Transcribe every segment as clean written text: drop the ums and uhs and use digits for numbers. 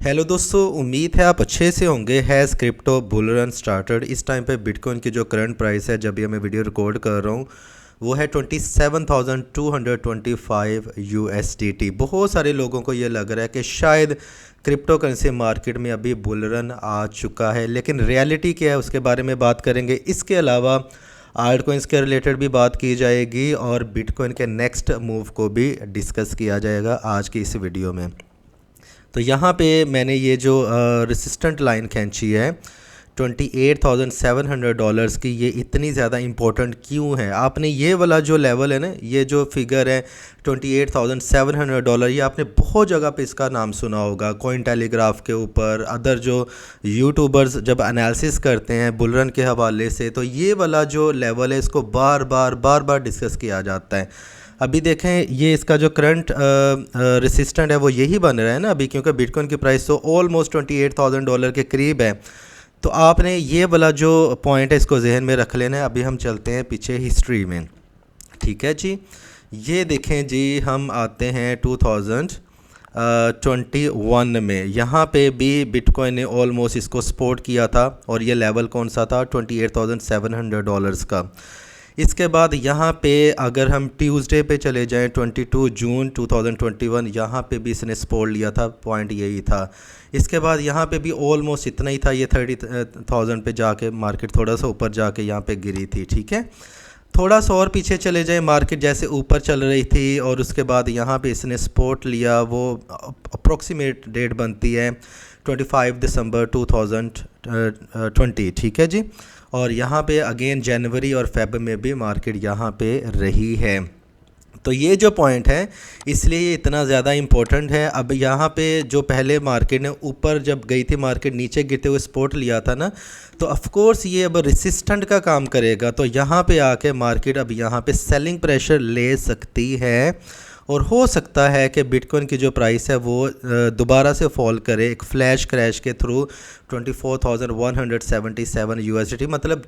Hello दोस्तों, उम्मीद है आप अच्छे से होंगे। Has crypto bull run started. इस टाइम पे बिटकॉइन की जो करंट प्राइस है, जब ये मैं वीडियो रिकॉर्ड कर रहा हूँ, वो है 27,225 USDT। बहुत सारे लोगों को ये लग रहा है कि शायद क्रिप्टो करेंसी मार्केट में अभी बुल रन आ चुका है, लेकिन रियलिटी क्या है उसके बारे में बात करेंगे। इसके अलावा आल्ट कोइंस के रिलेटेड भी बात की जाएगी और बिटकॉइन के नेक्स्ट मूव को भी डिस्कस किया जाएगा आज की इस वीडियो में। तो यहाँ पे मैंने ये जो रेसिस्टेंट लाइन खींची है $28,700 की, ये इतनी ज़्यादा इम्पोर्टेंट क्यों है? आपने ये वाला जो लेवल है ना, ये जो फिगर है $28,700, ये आपने बहुत जगह पे इसका नाम सुना होगा, कॉइन टेलीग्राफ के ऊपर, अदर जो यूट्यूबर्स जब एनालिसिस करते हैं बुलरन के हवाले से, तो ये वाला जो लेवल है इसको बार बार डिस्कस किया जाता है। अभी देखें, ये इसका जो करंट रेसिस्टेंट है वो यही बन रहा है ना अभी, क्योंकि बिटकॉइन की प्राइस तो ऑलमोस्ट $28,000 के करीब है। तो आपने ये वाला जो पॉइंट है इसको जहन में रख लेना है। अभी हम चलते हैं पीछे हिस्ट्री में, ठीक है जी। ये देखें जी, हम आते हैं 2021 में। यहाँ पे भी बिटकॉइन ने ऑलमोस्ट इसको सपोर्ट किया था, और ये लेवल कौन सा था? $28,700 का। इसके बाद यहाँ पे अगर हम ट्यूसडे पे चले जाएं 22 जून 2021, यहाँ पे भी इसने सपोर्ट लिया था, पॉइंट यही था। इसके बाद यहाँ पे भी ऑलमोस्ट इतना ही था, ये 30,000 पे जाके मार्केट थोड़ा सा ऊपर जाके यहाँ पे गिरी थी, ठीक है। थोड़ा सा और पीछे चले जाए, मार्केट जैसे ऊपर चल रही थी और उसके बाद यहाँ पे इसने सपोर्ट लिया, वो अप्रोक्सीमेट डेट बनती है 25 दिसंबर 2020, ठीक है जी। और यहाँ पे अगेन जनवरी और फेब में भी मार्केट यहाँ पे रही है। तो ये जो पॉइंट है, इसलिए ये इतना ज़्यादा इम्पोर्टेंट है। अब यहाँ पे जो पहले मार्केट ने ऊपर जब गई थी, मार्केट नीचे गिरते हुए सपोर्ट लिया था ना, तो ऑफ कोर्स ये अब रेसिस्टेंट का काम करेगा। तो यहाँ पे आके मार्केट अब यहाँ पे सेलिंग प्रेशर ले सकती है, और हो सकता है कि बिटकॉइन की जो प्राइस है वो दोबारा से फॉल करे एक फ्लैश क्रैश के थ्रू 24,177 USDT, मतलब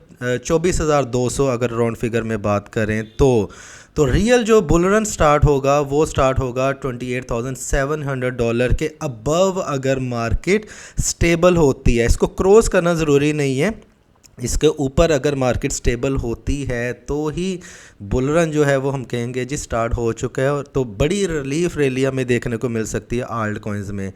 24,200 अगर राउंड फिगर में बात करें तो रियल जो बुल रन स्टार्ट होगा वो स्टार्ट होगा $28,700 के अबव, अगर मार्केट स्टेबल होती है। इसको क्रॉस करना ज़रूरी नहीं है, इसके ऊपर अगर मार्केट स्टेबल होती है तो ही बुल रन जो है वो हम कहेंगे जी स्टार्ट हो चुका है। और तो बड़ी रिलीफ रैली हमें देखने को मिल सकती है आल्ट कॉइन्स में।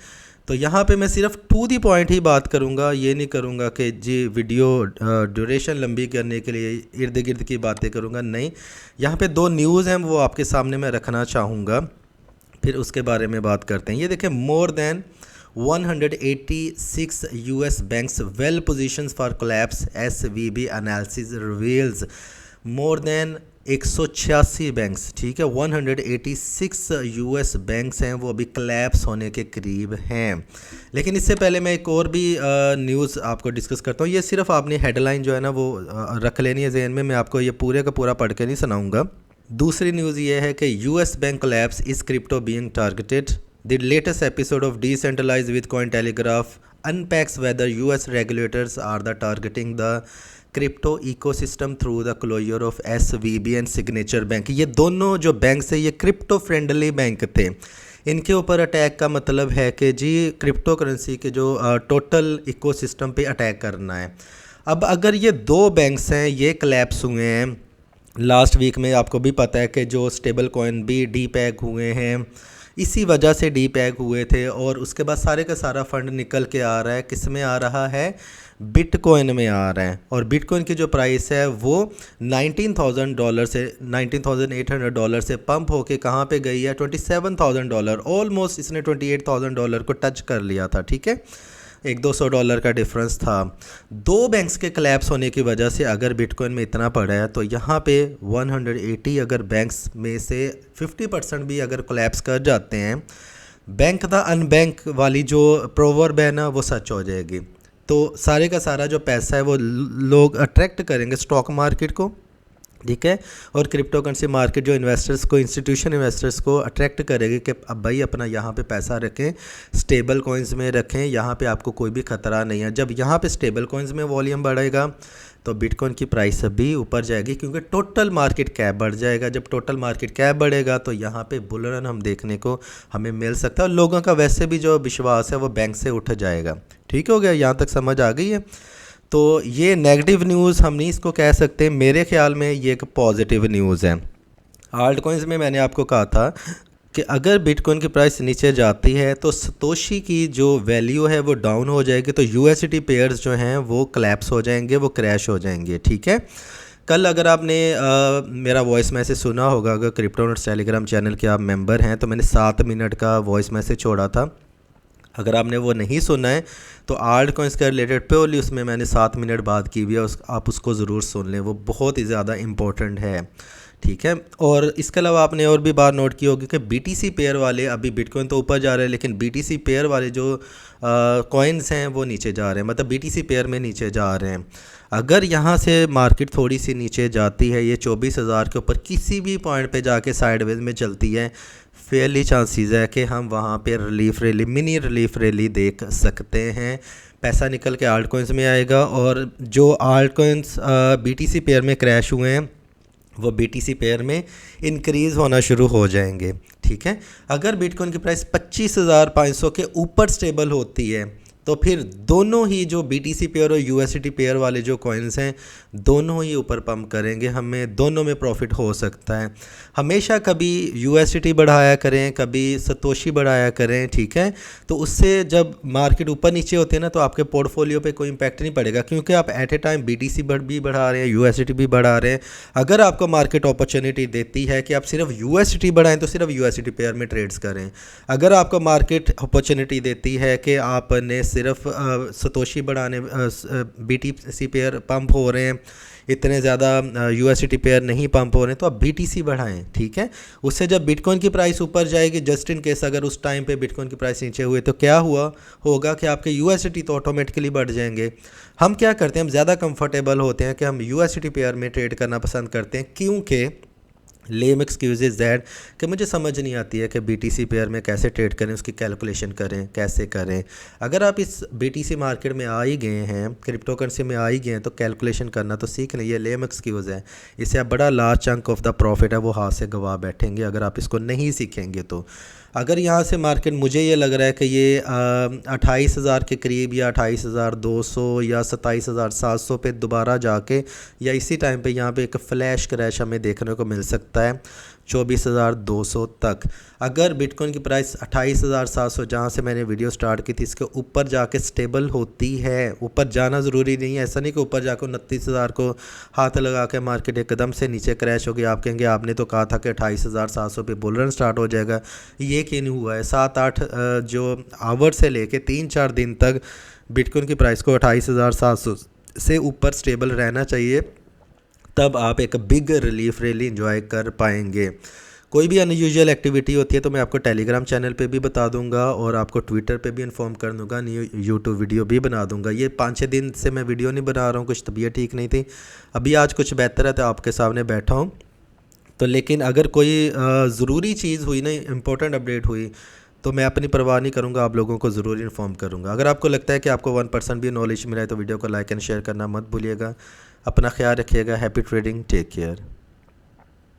तो यहाँ पे मैं सिर्फ टू दी पॉइंट ही बात करूँगा, ये नहीं करूँगा कि जी वीडियो ड्यूरेशन लंबी करने के लिए इर्द गिर्द की बातें करूँगा, नहीं। यहाँ पे दो न्यूज़ हैं वो आपके सामने मैं रखना चाहूँगा, फिर उसके बारे में बात करते हैं। ये देखें, more than 186 US banks well positions for collapse, SVB analysis reveals। More than 186 banks, ठीक है, 186 US बैंक्स हैं वो अभी कोलैप्स होने के करीब हैं। लेकिन इससे पहले मैं एक और भी न्यूज़ आपको डिस्कस करता हूँ। ये सिर्फ आपने हेडलाइन जो है ना वो रख लेनी है जहन में, मैं आपको ये पूरे का पूरा पढ़ के नहीं सुनाऊँगा। दूसरी न्यूज़ ये है कि US bank collapse, is crypto being targeted. The latest episode of Decentralized with Cointelegraph unpacks whether US regulators are targeting the crypto ecosystem through the closure of SVB and Signature Bank। ये दोनों जो banks है ये crypto friendly bank थे। इनके ऊपर attack का मतलब है कि जी क्रिप्टो करेंसी के जो टोटल इकोसिस्टम पे अटैक करना है। अब अगर ये दो बैंक्स हैं ये कोलैप्स हुए हैं, लास्ट वीक में आपको भी पता है कि जो स्टेबल कॉइन भी डी पैक हुए हैं, इसी वजह से डी पैक हुए थे, और उसके बाद सारे का सारा फंड निकल के आ रहा है, किस में आ रहा है? बिटकॉइन में आ रहा है। और बिटकॉइन की जो प्राइस है वो $19,000 से $19,800 से पंप होके कहाँ पे गई है? $27,000। ऑलमोस्ट इसने $28,000 को टच कर लिया था, ठीक है, $100-200 का डिफरेंस था। दो बैंक्स के कोलैप्स होने की वजह से अगर बिटकॉइन में इतना पड़ा है, तो यहाँ पे 180 अगर बैंक्स में से 50% भी अगर कोलैप्स कर जाते हैं, बैंक द अनबैंक वाली जो प्रोवर्ब है ना वो सच हो जाएगी। तो सारे का सारा जो पैसा है वो लोग अट्रैक्ट करेंगे स्टॉक मार्केट को, ठीक है। और क्रिप्टो करेंसी मार्केट जो इन्वेस्टर्स को, इंस्टीट्यूशन इन्वेस्टर्स को अट्रैक्ट करेगी कि अब भाई अपना यहाँ पे पैसा रखें, स्टेबल कॉइन्स में रखें, यहाँ पे आपको कोई भी ख़तरा नहीं है। जब यहाँ पे स्टेबल कॉइन्स में वॉल्यूम बढ़ेगा तो बिटकॉइन की प्राइस भी ऊपर जाएगी, क्योंकि टोटल मार्केट कैप बढ़ जाएगा। जब टोटल मार्केट कैप बढ़ेगा तो यहाँ पे बुल रन हम देखने को हमें मिल सकता है, और लोगों का वैसे भी जो विश्वास है वो बैंक से उठ जाएगा। ठीक हो गया, यहाँ तक समझ आ गई है। तो ये नेगेटिव न्यूज़ हम नहीं इसको कह सकते, मेरे ख्याल में ये एक पॉजिटिव न्यूज़ है। आल्ट कॉइन्स में मैंने आपको कहा था कि अगर बिटकॉइन की प्राइस नीचे जाती है तो सतोशी की जो वैल्यू है वो डाउन हो जाएगी, तो यूएसडी पेयर्स जो हैं वो क्लैप्स हो जाएंगे, वो क्रैश हो जाएंगे। ठीक है। कल अगर आपने मेरा वॉइस मैसेज सुना होगा, अगर क्रिप्टो नोट्स टेलीग्राम चैनल के आप मेंबर हैं, तो मैंने 7 मिनट का वॉइस मैसेज छोड़ा था। अगर आपने वो नहीं सुना है तो आल्ट कॉइन्स के रिलेटेड प्योरली उसमें मैंने 7 मिनट बात की हुई है, आप उसको ज़रूर सुन लें, वो बहुत ही ज़्यादा इम्पोर्टेंट है। ठीक है। और इसके अलावा आपने और भी बात नोट की होगी कि बीटीसी पेयर वाले, अभी बिटकॉइन तो ऊपर जा रहे हैं लेकिन बीटीसी पेयर वाले जो कॉइन्स हैं वो नीचे जा रहे हैं, मतलब बीटीसी पेयर में नीचे जा रहे हैं। अगर यहाँ से मार्केट थोड़ी सी नीचे जाती है, ये 24,000 के ऊपर किसी भी पॉइंट पे जाके साइडवेज में चलती है, फेयरली चांसेस है कि हम वहाँ पे relief rally, mini relief rally देख सकते हैं। पैसा निकल के आल्ट कॉइन्स में आएगा, और जो आल्ट कॉइन्स बीटीसी पेयर में क्रैश हुए हैं वो बीटीसी पेयर में इंक्रीज़ होना शुरू हो जाएंगे। ठीक है। अगर बिटकॉइन की प्राइस 25,500 के ऊपर स्टेबल होती है तो फिर दोनों ही जो बीटीसी पेयर और यूएसडी पेयर वाले जो कॉइन्स हैं दोनों ही ऊपर पंप करेंगे, हमें दोनों में प्रॉफिट हो सकता है। हमेशा कभी यूएसडी बढ़ाया करें, कभी सतोशी बढ़ाया करें। ठीक है। तो उससे जब मार्केट ऊपर नीचे होते हैं ना तो आपके पोर्टफोलियो पे कोई इम्पैक्ट नहीं पड़ेगा, क्योंकि आप एट ए टाइम बीटीसी भी बढ़ा रहे हैं, यूएसडी भी बढ़ा रहे हैं। अगर आपको मार्केट अपॉर्चुनिटी देती है कि आप सिर्फ यूएसडी बढ़ाएं तो सिर्फ यूएसडी पेयर में ट्रेड्स करें। अगर आपको मार्केट अपॉर्चुनिटी देती है कि आपने सिर्फ सतोशी बढ़ाने, बीटीसी पेयर पंप हो रहे हैं, इतने ज़्यादा यूएसडी पेयर नहीं पंप हो रहे हैं, तो आप बीटीसी बढ़ाएं। ठीक है। उससे जब बिटकॉइन की प्राइस ऊपर जाएगी, जस्ट इन केस अगर उस टाइम पे बिटकॉइन की प्राइस नीचे हुए तो क्या होगा कि आपके यूएसडी तो ऑटोमेटिकली बढ़ जाएंगे। हम क्या करते हैं, हम ज़्यादा कंफर्टेबल होते हैं कि हम यूएसडी पेयर में ट्रेड करना पसंद करते हैं, क्योंकि लेम एक्सक्यूज इज़ दैट कि मुझे समझ नहीं आती है कि बीटीसी पेयर में कैसे ट्रेड करें, उसकी कैलकुलेशन करें, कैसे करें। अगर आप इस बीटीसी मार्केट में आ ही गए हैं, क्रिप्टो करेंसी में आ ही गए हैं, तो कैलकुलेशन करना तो सीख लें। ये लेम एक्सक्यूज़ है, इससे आप बड़ा large chunk of the profit है वो हाथ से गवा बैठेंगे अगर आप इसको नहीं सीखेंगे। तो अगर यहाँ से मार्केट, मुझे ये लग रहा है कि ये 28,000 के करीब या 28,200 या 27,700 पे दोबारा जाके या इसी टाइम पे यहाँ पे एक फ्लैश क्रैश हमें देखने को मिल सकता है 24,200 तक। अगर बिटकॉइन की प्राइस 28,700 जहाँ से मैंने वीडियो स्टार्ट की थी इसके ऊपर जाके स्टेबल होती है, ऊपर जाना ज़रूरी नहीं है, ऐसा नहीं कि ऊपर जाकर 29,000 को हाथ लगा के मार्केट एकदम से नीचे क्रैश हो गई। आप कहेंगे आपने तो कहा था कि 28,700 पे बुल रन स्टार्ट हो जाएगा, ये क्यों नहीं हुआ है। 7-8 जो आवर से लेके 3-4 दिन तक बिटकॉइन की प्राइस को 28,700 से ऊपर स्टेबल रहना चाहिए, तब आप एक बिग रिलीफ रैली एंजॉय कर पाएंगे। कोई भी अनयूजुअल एक्टिविटी होती है तो मैं आपको टेलीग्राम चैनल पे भी बता दूंगा और आपको ट्विटर पे भी इन्फॉर्म कर दूंगा, न्यू यूट्यूब वीडियो भी बना दूंगा। ये 5-6 दिन से मैं वीडियो नहीं बना रहा हूँ, कुछ तबीयत ठीक नहीं थी, अभी आज कुछ बेहतर है तो आपके सामने बैठा हूँ। तो लेकिन अगर कोई ज़रूरी चीज़ हुई ना, इंपॉर्टेंट अपडेट हुई, तो मैं अपनी परवाह नहीं करूँगा, आप लोगों को ज़रूर इन्फॉर्म करूँगा। अगर आपको लगता है कि आपको 1% भी नॉलेज मिला है तो वीडियो को लाइक एंड शेयर करना मत भूलिएगा। अपना ख्याल रखिएगा। Happy trading, take care.